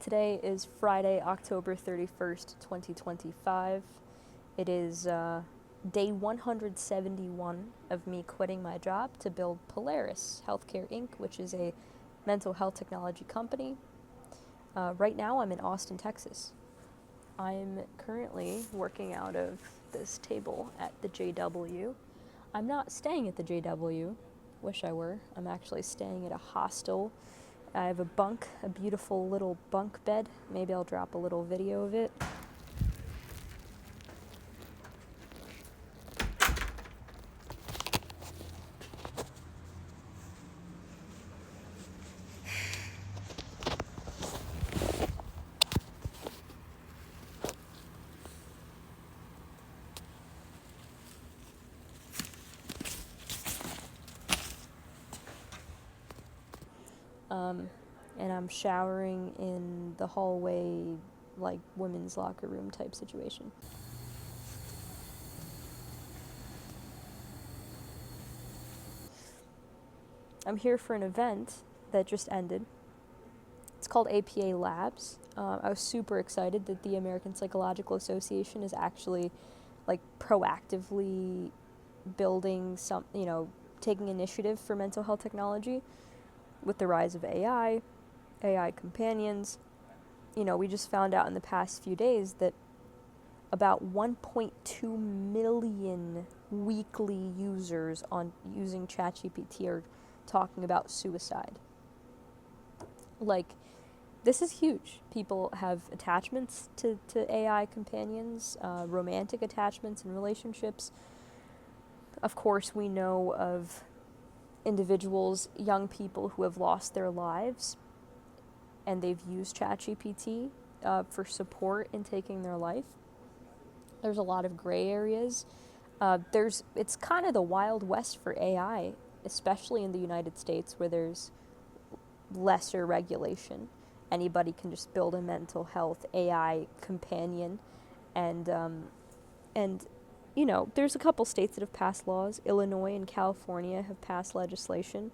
Today is Friday, October 31st, 2025. It is day 171 of me quitting my job to build Polaris Healthcare Inc., which is a mental health technology company. Right now I'm in Austin, Texas. I'm currently working out of this table at the JW. I'm not staying at the JW. Wish I were. I'm actually staying at a hostel. I have a beautiful little bunk bed. Maybe I'll drop a little video of it. And I'm showering in the hallway, like women's locker room type situation. I'm here for an event that just ended. It's called APA Labs. I was super excited that the American Psychological Association is actually like proactively building taking initiative for mental health technology with the rise of AI companions. We just found out in the past few days that about 1.2 million weekly users using ChatGPT are talking about suicide. This is huge. People have attachments to AI companions, romantic attachments and relationships. Of course, we know of individuals, young people who have lost their lives and they've used ChatGPT for support in taking their life. There's a lot of gray areas. It's kind of the Wild West for AI, especially in the United States where there's lesser regulation. Anybody can just build a mental health AI companion, and there's a couple states that have passed laws. Illinois and California have passed legislation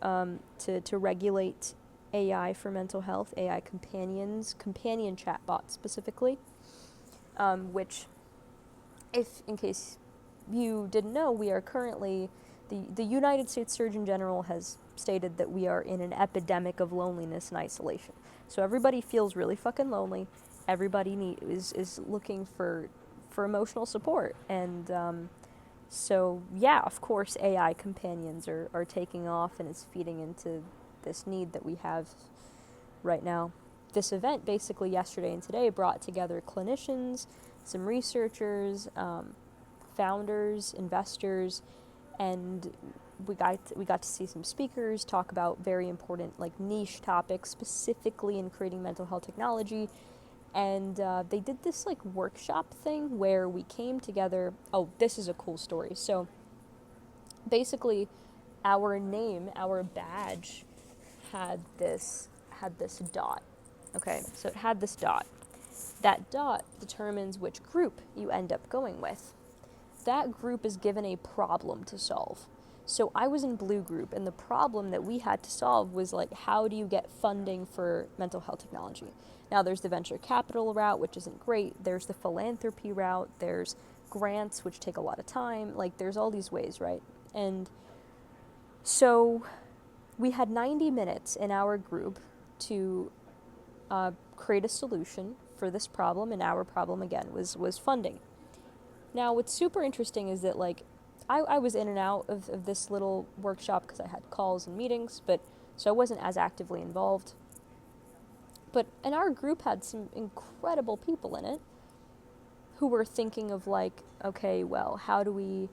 to regulate AI for mental health, AI companions, companion chatbots specifically, which, in case you didn't know, we are currently, the United States Surgeon General has stated that we are in an epidemic of loneliness and isolation. So everybody feels really fucking lonely. Everybody is looking for emotional support. And so, yeah, of course, AI companions are taking off, and it's feeding into this need that we have right now. This event, basically yesterday and today, brought together clinicians, some researchers, founders, investors, and we got to see some speakers talk about very important niche topics, specifically in creating mental health technology. And they did this workshop thing where we came together. Oh, this is a cool story. So basically, our name, our badge, had this dot. Okay, so it had this dot. That dot determines which group you end up going with. That group is given a problem to solve. So I was in blue group, and the problem that we had to solve was how do you get funding for mental health technology? Now there's the venture capital route, which isn't great. There's the philanthropy route. There's grants, which take a lot of time. There's all these ways, right? And so we had 90 minutes in our group to create a solution for this problem, and our problem, again, was funding. Now, what's super interesting is that, I was in and out of this little workshop because I had calls and meetings, so I wasn't as actively involved. And our group had some incredible people in it who were thinking of, okay, well, how do we,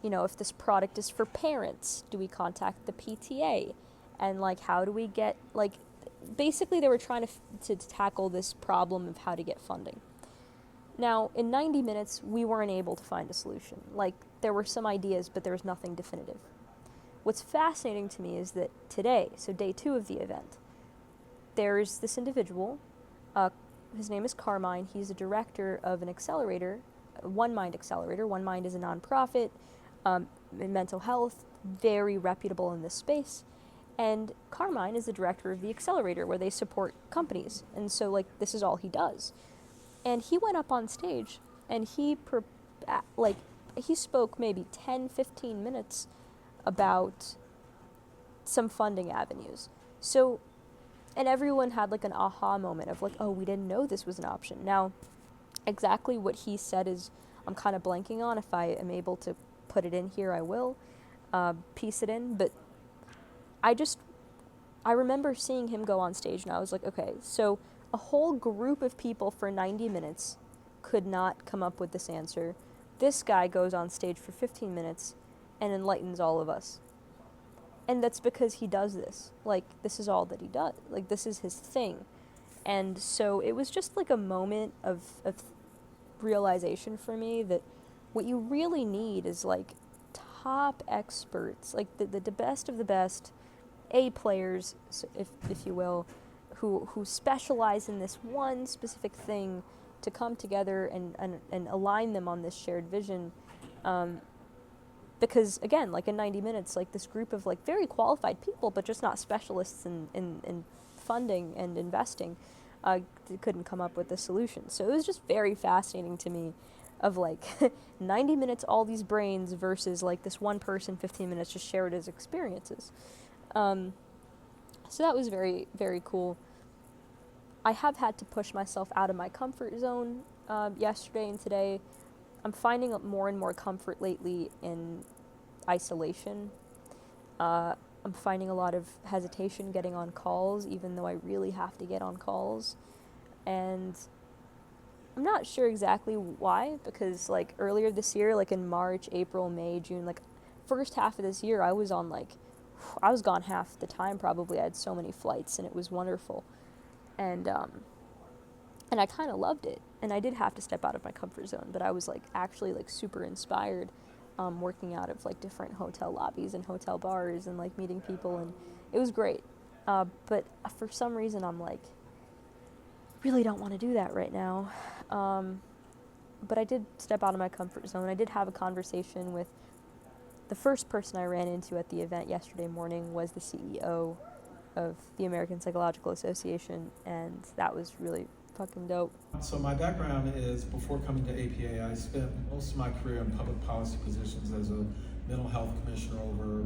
if this product is for parents, do we contact the PTA? And, how do we get, basically they were trying to tackle this problem of how to get funding. Now, in 90 minutes, we weren't able to find a solution. There were some ideas, but there was nothing definitive. What's fascinating to me is that today, so day 2 of the event, there's this individual. His name is Carmine. He's a director of an accelerator, One Mind Accelerator. One Mind is a nonprofit in mental health, very reputable in this space. And Carmine is the director of the accelerator where they support companies. And so, like, this is all he does. And he went up on stage and he spoke maybe 10, 15 minutes about some funding avenues. So, and everyone had like an aha moment of like, oh, we didn't know this was an option. Now, exactly what he said is, I'm kind of blanking on. If I am able to put it in here, I will piece it in. But I remember seeing him go on stage and I was like, okay, so a whole group of people for 90 minutes could not come up with this answer. This guy goes on stage for 15 minutes and enlightens all of us. And that's because he does this. Like, this is all that he does. Like, this is his thing. And so it was just like a moment of realization for me that what you really need is like top experts, like the best of the best, A players, if you will, who specialize in this one specific thing to come together and align them on this shared vision. Because again, like in 90 minutes, like this group of like very qualified people, but just not specialists in funding and investing, couldn't come up with a solution. So it was just very fascinating to me of like 90 minutes, all these brains versus like this one person, 15 minutes just shared his experiences. So that was very, very cool. I have had to push myself out of my comfort zone yesterday and today. I'm finding more and more comfort lately in isolation. I'm finding a lot of hesitation getting on calls, even though I really have to get on calls. And I'm not sure exactly why, because like earlier this year, like in March, April, May, June, like first half of this year, I was gone half the time probably. I had so many flights and it was wonderful. And I kind of loved it. And I did have to step out of my comfort zone, but I was like actually like super inspired working out of like different hotel lobbies and hotel bars and like meeting people, and it was great. But for some reason I'm like, really don't want to do that right now. But I did step out of my comfort zone. I did have a conversation with the first person I ran into at the event yesterday morning was the CEO of the American Psychological Association, and that was really fucking dope. So my background is, before coming to APA, I spent most of my career in public policy positions as a mental health commissioner over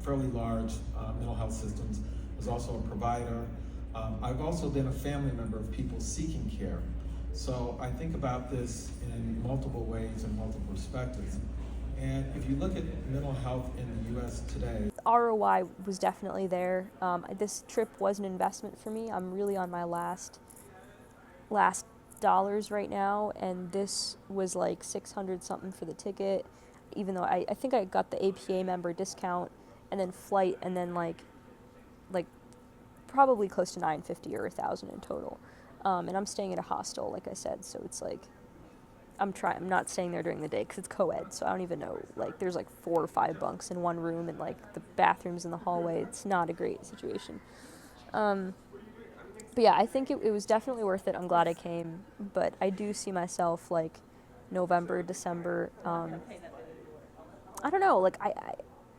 fairly large mental health systems. I was also a provider. I've also been a family member of people seeking care. So I think about this in multiple ways and multiple perspectives. And if you look at mental health in the U.S. today, ROI was definitely there. This trip was an investment for me. I'm really on my last dollars right now, and this was like 600 something for the ticket, even though I think I got the APA member discount and then flight, and then like probably close to $950 or $1,000 in total. And I'm staying at a hostel, like I said, so it's like I'm not staying there during the day because it's co-ed, so I don't even know, like there's like 4 or 5 bunks in one room and like the bathrooms in the hallway. It's not a great situation. But yeah, I think it was definitely worth it. I'm glad I came, but I do see myself like November, December. I don't know, like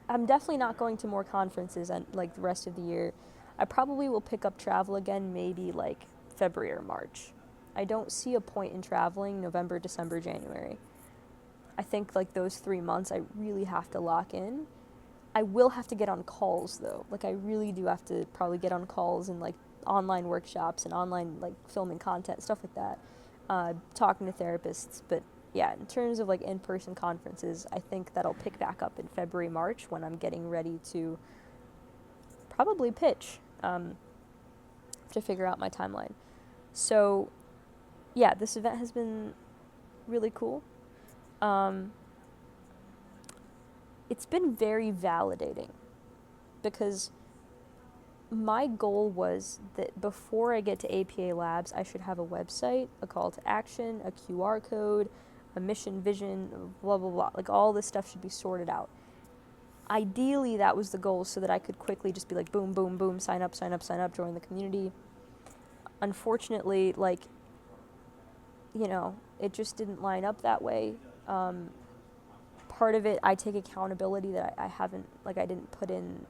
I'm definitely not going to more conferences and like the rest of the year. I probably will pick up travel again maybe like February or March. I don't see a point in traveling November, December, January. I think like those 3 months I really have to lock in. I will have to get on calls though. Like I really do have to probably get on calls and like online workshops and online like filming content, stuff like that, talking to therapists. But yeah, in terms of like in-person conferences, I think that'll pick back up in February, March when I'm getting ready to probably pitch, to figure out my timeline. So yeah, this event has been really cool. It's been very validating because my goal was that before I get to APA Labs, I should have a website, a call to action, a QR code, a mission, vision, blah, blah, blah. Like all this stuff should be sorted out. Ideally, that was the goal so that I could quickly just be like, boom, boom, boom, sign up, join the community. Unfortunately, like, you know, it just didn't line up that way. Part of it, I take accountability that I haven't, like I didn't put in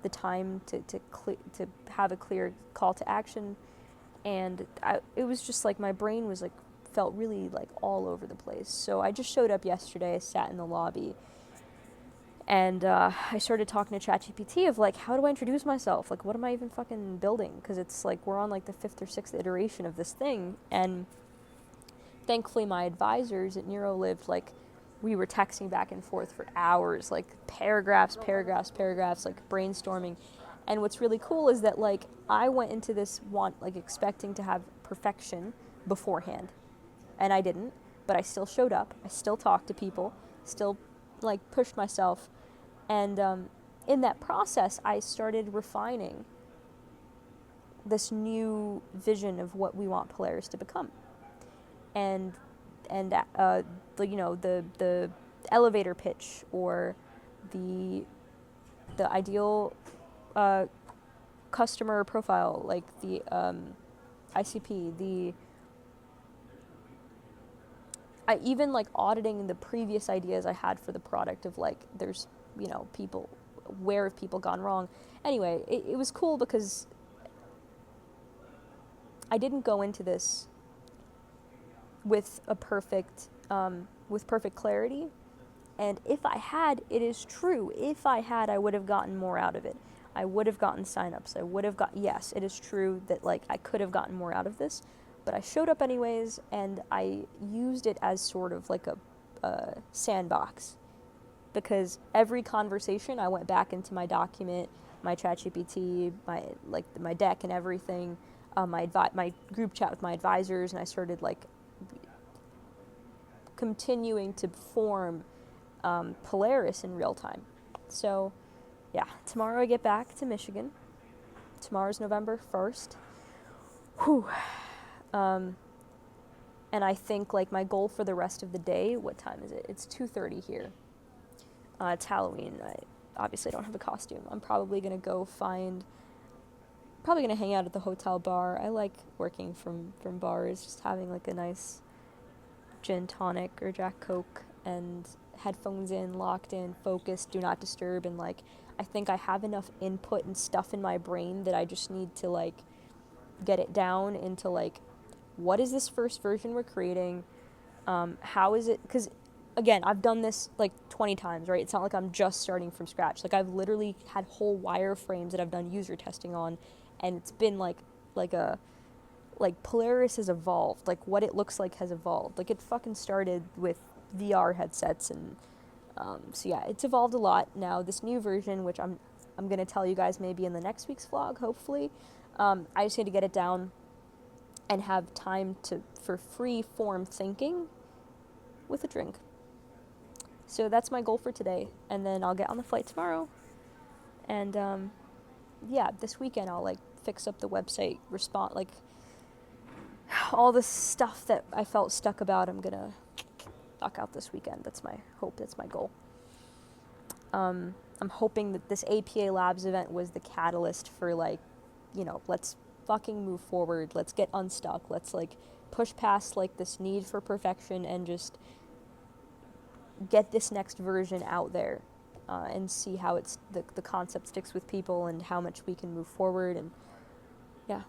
the time to have a clear call to action, and it was just like my brain was like felt really like all over the place. So I just showed up yesterday, I sat in the lobby, and I started talking to ChatGPT of like, how do I introduce myself? Like, what am I even fucking building? Because it's like we're on like the 5th or 6th iteration of this thing, and thankfully my advisors at NeuroLive, like, we were texting back and forth for hours, like paragraphs, like brainstorming. And what's really cool is that like I went into this expecting to have perfection beforehand, and I didn't, but I still showed up. I still talked to people, still like pushed myself, and in that process, I started refining this new vision of what we want Polaris to become, and the elevator pitch, or the ideal customer profile, like the ICP, I even like auditing the previous ideas I had for the product of like there's people, where have people gone wrong. Anyway, it was cool because I didn't go into this with perfect clarity, and if I had, it is true, if I had, I would have gotten more out of it. I would have gotten signups. Yes, it is true that like I could have gotten more out of this, but I showed up anyways, and I used it as sort of like a sandbox, because every conversation I went back into my document, my ChatGPT, my deck and everything, my group chat with my advisors, and I started like continuing to form Polaris in real time. So yeah, tomorrow I get back to Michigan. Tomorrow's November 1st. Whew. And I think like my goal for the rest of the day, what time is it? It's 2:30 here. It's Halloween. I obviously don't have a costume. I'm probably going to hang out at the hotel bar. I like working from bars, just having like a nice gin tonic or Jack Coke and headphones in, locked in, focused, do not disturb, and like I think I have enough input and stuff in my brain that I just need to like get it down into like, what is this first version we're creating? How is it? Because again, I've done this like 20 times, right? It's not like I'm just starting from scratch. Like I've literally had whole wireframes that I've done user testing on, and it's been like Polaris has evolved. Like what it looks like has evolved. Like it fucking started with VR headsets, and so yeah, it's evolved a lot. Now this new version, which I'm gonna tell you guys maybe in the next week's vlog, hopefully. I just need to get it down and have time for free form thinking with a drink. So that's my goal for today, and then I'll get on the flight tomorrow. And yeah, this weekend I'll like fix up the website, respond, like all the stuff that I felt stuck about. I'm gonna knock out this weekend. That's my hope. That's my goal. I'm hoping that this APA Labs event was the catalyst for like, let's fucking move forward. Let's get unstuck. Let's like push past like this need for perfection and just get this next version out there, and see how the concept sticks with people and how much we can move forward. And yeah,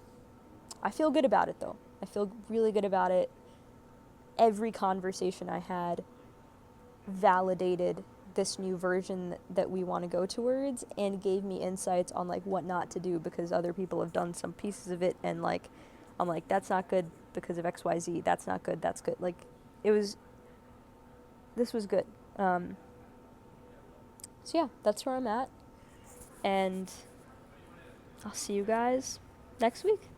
I feel good about it though. I feel really good about it. Every conversation I had validated this new version that we want to go towards, and gave me insights on like what not to do, because other people have done some pieces of it, and like I'm like, that's not good because of XYZ, that's not good, that's good. Like this was good. So yeah, that's where I'm at, and I'll see you guys next week.